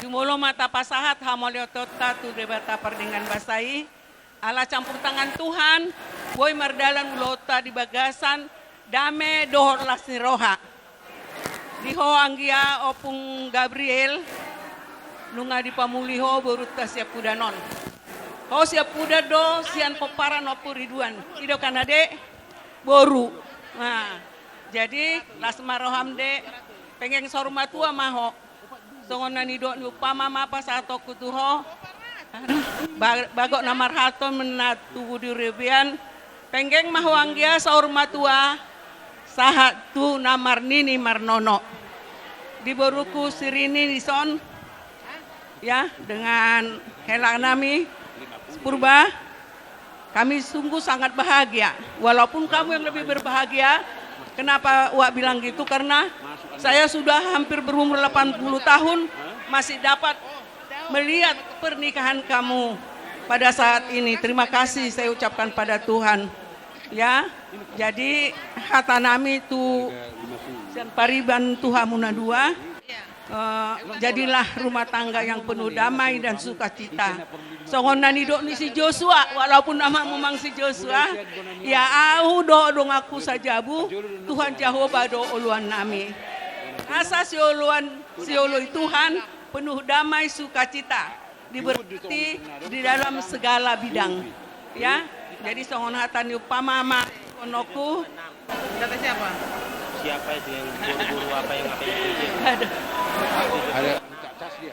Sumulo mata pasahat hamoliotota tu debata perdingan basai. Ala campur tangan Tuhan, boy mardalan ulota di bagasan, dame dohor lasni roha. Diho anggia opung Gabriel, nunga di pamuliho beruta siap pudanon. Ho siap puda do sian poparan opu riduan. Ido kanade boru. Nah, jadi lasma roham de pengen sorma tua maho. Songonan ido ni upama mapa sato kutuho. Bagok namar haton menatu budi rebian. Pengen maho anggia sorma tua. Sahat tu namar nini marnono. Di boruku sirini dison. Ya, dengan helak nami Purba, kami sungguh sangat bahagia. Walaupun kamu yang lebih berbahagia, kenapa Wak bilang gitu? Karena saya sudah hampir berumur 80 tahun, masih dapat melihat pernikahan kamu pada saat ini. Terima kasih saya ucapkan pada Tuhan. Ya, jadi hata nami tu pariban Tuhan muna dua. Jadilah rumah tangga yang penuh damai dan sukacita. Songonan hidup ni si Joshua, walaupun nama memang si Joshua, ya au dong aku saja bu, Tuhan Jehovah do uluan nami. Asa si ului Tuhan penuh damai sukacita, diberkati di dalam segala bidang. Ya, jadi songon hatan upama ma konoku. Kata siapa? Siapa itu yang guru-guru apa yang Ada tas dia.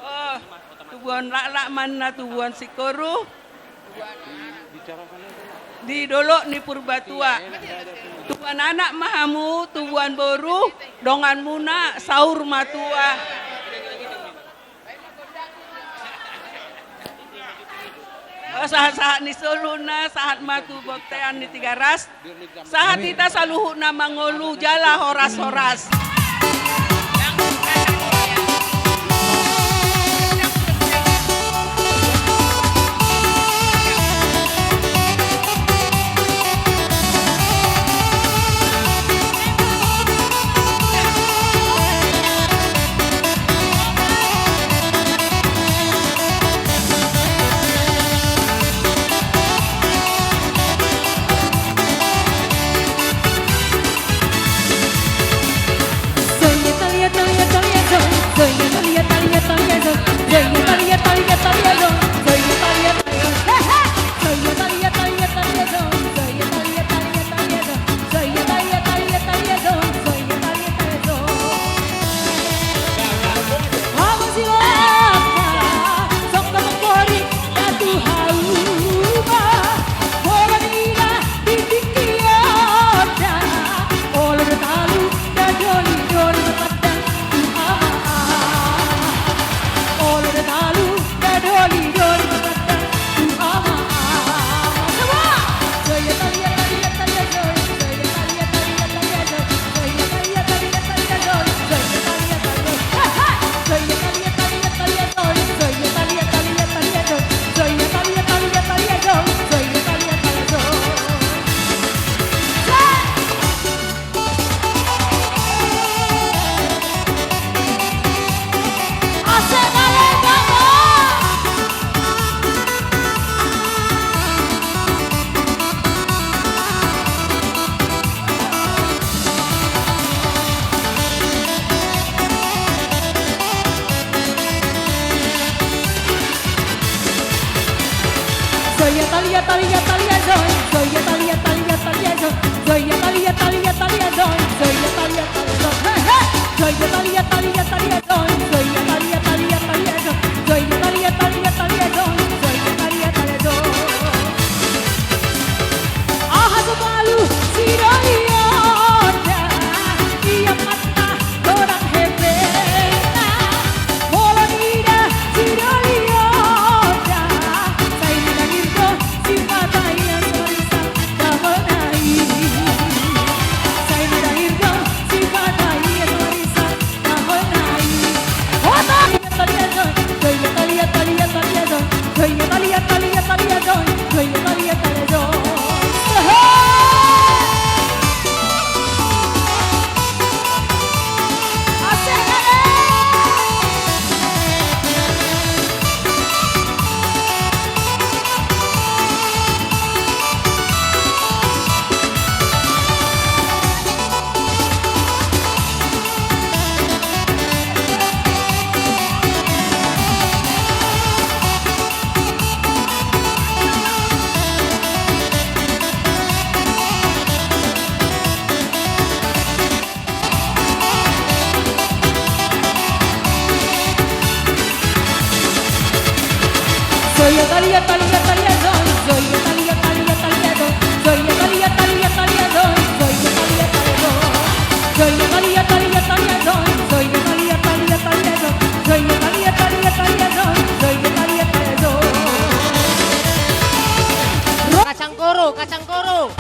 Oh, tubuhan lak mana tubuhan sikoru. Di dolok ni purbatua. Tubuhan anak mahamu, tubuhan boru, dongan muna, saur matua. Sahat-sahat ni soluna, sahat matu boktean ni tiga ras. Sahat kita saluhu na mangolu jala horas-horas. Kacang koro.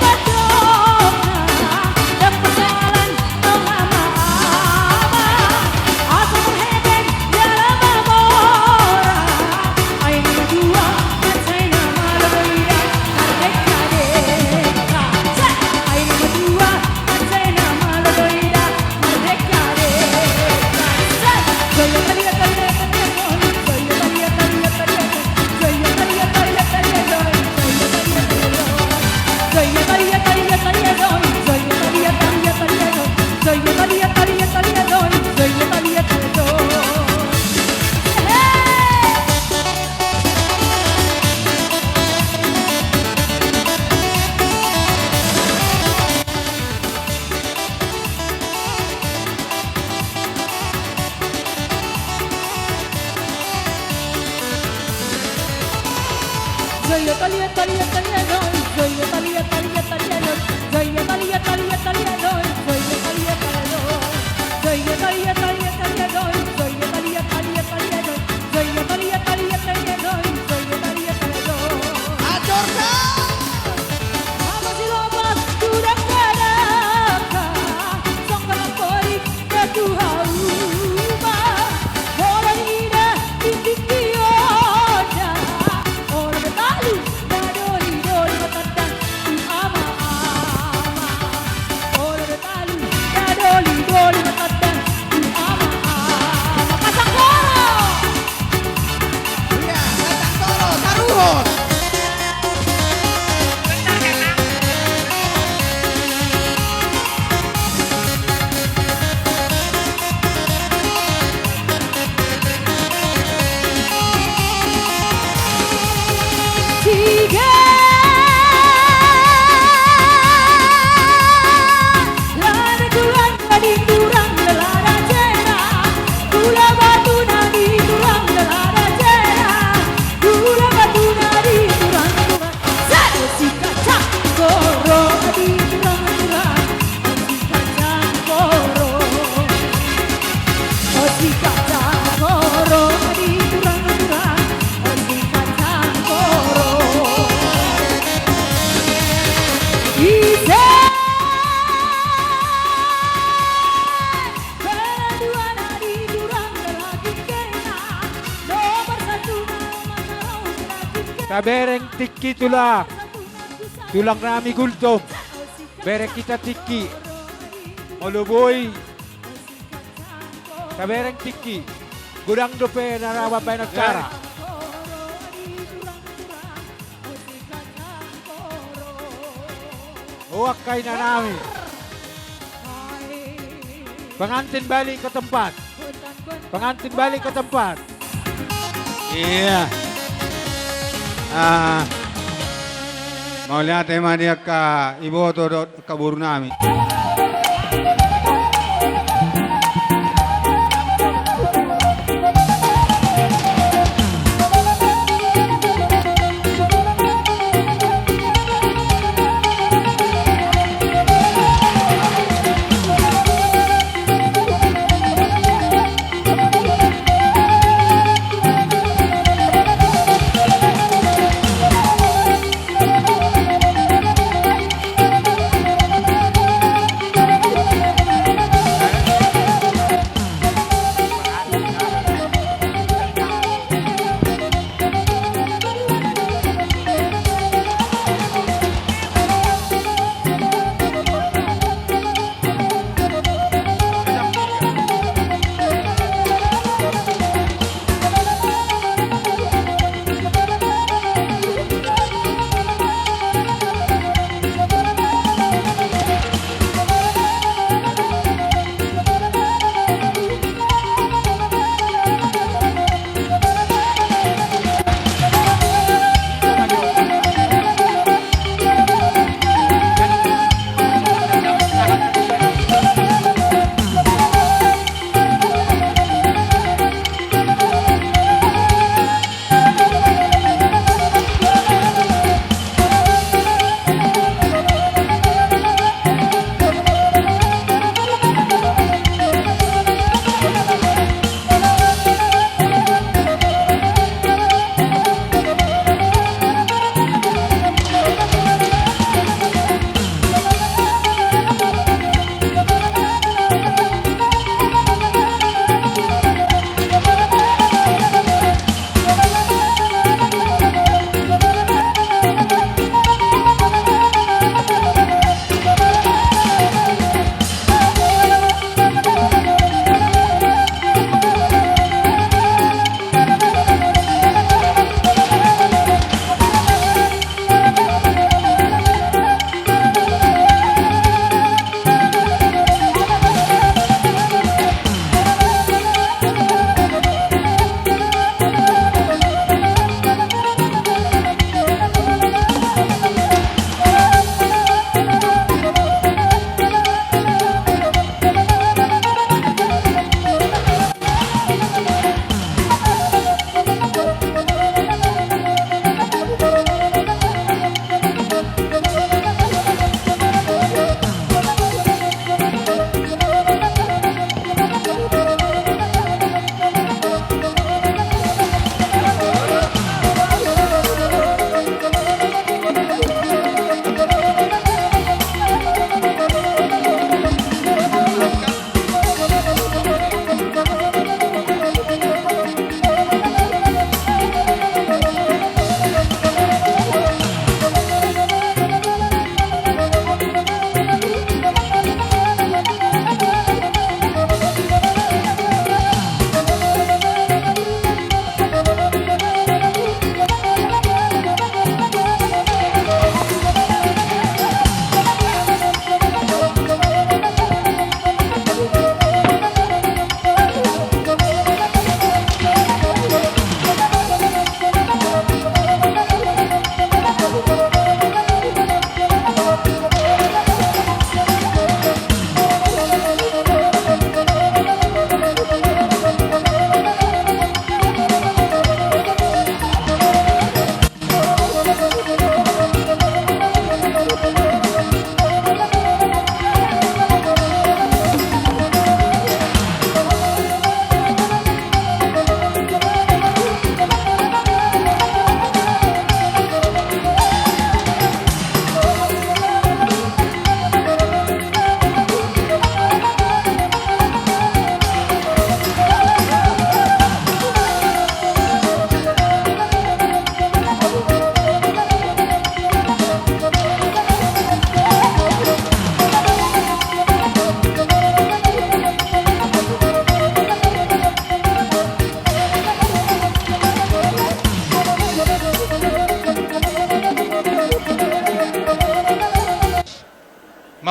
Kabereng tiki tulang nami gultom. Bereng kita tiki. Moluboy. Kabereng tiki. Gudang dope narawa bay nagkara. Huwag kayo na namin. Pengantin balik ke tempat. Pengantin balik ke tempat. Iya. Mau lihat tema dia ka ibu atau kabur nami.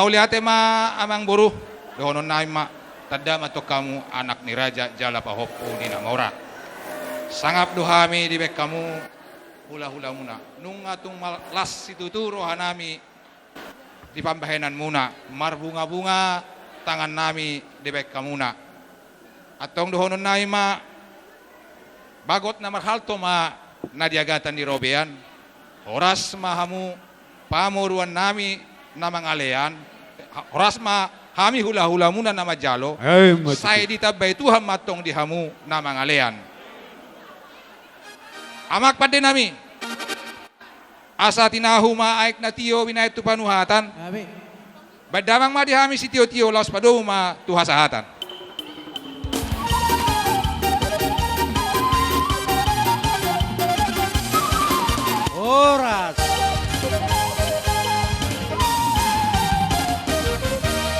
mauliate ma amang buruh dohonon na ma tadda matok kamu anak ni raja jala pahoppo ni na maura. Sangap duhami di bek kamu hula-hula muna. Nung atung malas situturo hanami di pambahenan muna. Marbunga-bunga tangan nami di bek kamuna. Atong dohonon na ma bagot na marhalto ma nadiagatan di Robean. Oras mahamu pamuruan nami na mangalean. Oras ma hami hula-hula muna na majalo. Say ditabay Tuhan matong di hamu na mangalean. Amak pa din nami. Asa tinahu maaik na tiyo binayat tu panuhatan. Badamang madihami si tiyo-tiyo laos pado ma tuhasahatan.